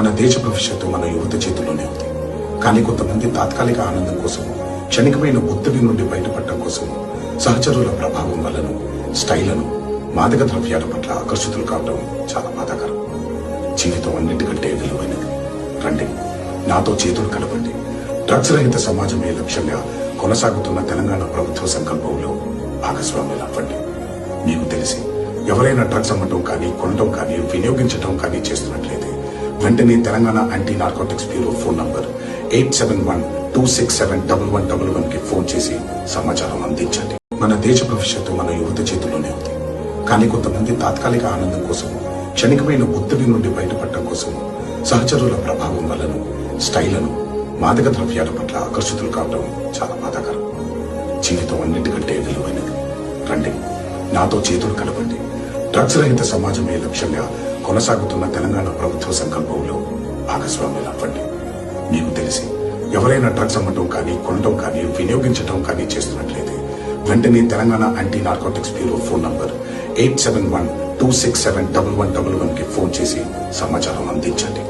మన దేశ భవిష్యత్తు మన యువత చేతుల్లోనే ఉంది. కానీ కొంతమంది తాత్కాలిక ఆనందం కోసం, క్షణికమైన ఒత్తిడి నుండి బయటపడటం కోసం సహచరుల ప్రభావం వల్లను, స్టైలను, మాదక ద్రవ్యాల పట్ల ఆకర్షితులు కావడం చాలా బాధాకరం. జీవితం అన్నిటికంటే విలువైనది. రండి, నాతో చేతులు కలపండి. డ్రగ్స్ రహిత సమాజమే లక్ష్యంగా కొనసాగుతున్న తెలంగాణ ప్రభుత్వ సంకల్పంలో భాగస్వాములు అవ్వండి. మీకు తెలిసి ఎవరైనా డ్రగ్స్ అమ్మటం కానీ, కొనడం కానీ, వినియోగించడం కానీ చేస్తున్నట్లయితే వెంటనే Telangana anti narcotics bureau phone number 8712671111 కి ఫోన్ చేసి సమాచారం అందించండి. మన దేశ భవిష్యత్తు మన యువత చేతుల్లోనే ఉంది. కానీ కొంతమంది తాత్కాలిక ఆనందం కోసం, క్షణికమైన ఒత్తిడి నుండి బయటపడటం కోసం సహచరుల ప్రభావం వల్లను, స్టైలను, మాదక ద్రవ్యాల పట్ల ఆకర్షితులు కావడం చాలా బాధాకరం. జీవితం అన్నిటికంటే విలువైనది. రండి, నాతో చేతులు కలపండి. డ్రగ్స్ రహిత సమాజమే లక్ష్యంగా కొనసాగుతున్న తెలంగాణ ప్రభుత్వ సంకల్పంలో భాగస్వాములు అవ్వండి. మీకు తెలిసి ఎవరైనా డ్రగ్స్ అమ్మటం కానీ, కొనడం కానీ, వినియోగించడం కానీ చేస్తున్నట్లయితే వెంటనే Telangana anti narcotics bureau phone number 8712671111 కి ఫోన్ చేసి సమాచారం అందించండి.